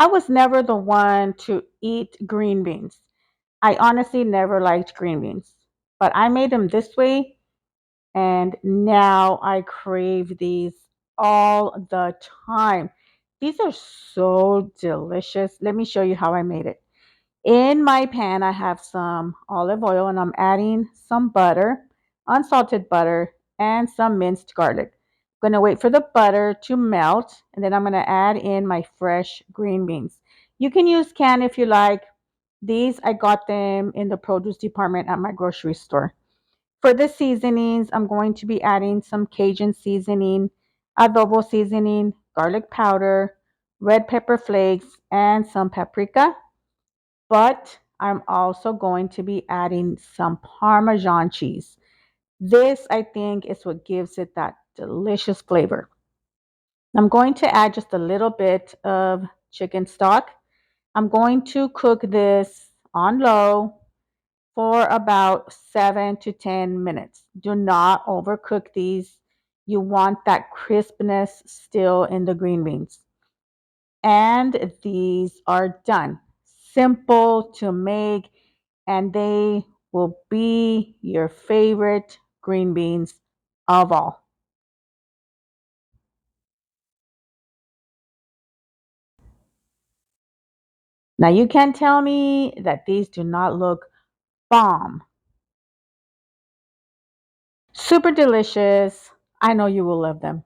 I was never the one to eat green beans. I honestly never liked green beans, but I made them this way, and now I crave these all the time. These are so delicious. Let me show you how I made it. In my pan, I have some olive oil and I'm adding some butter, unsalted butter, and some minced garlic. I'm going to wait for the butter to melt and then I'm going to add in my fresh green beans. You can use canned if you like. These, I got them in the produce department at my grocery store. For the seasonings, I'm going to be adding some Cajun seasoning, adobo seasoning, garlic powder, red pepper flakes, and some paprika. But I'm also going to be adding some Parmesan cheese. This, I think, is what gives it that delicious flavor. I'm going to add just a little bit of chicken stock. I'm going to cook this on low for about 7 to 10 minutes. Do not overcook these. You want that crispness still in the green beans. And these are done. Simple to make, and they will be your favorite green beans of all. Now, you can tell me that these do not look bomb. Super delicious. I know you will love them.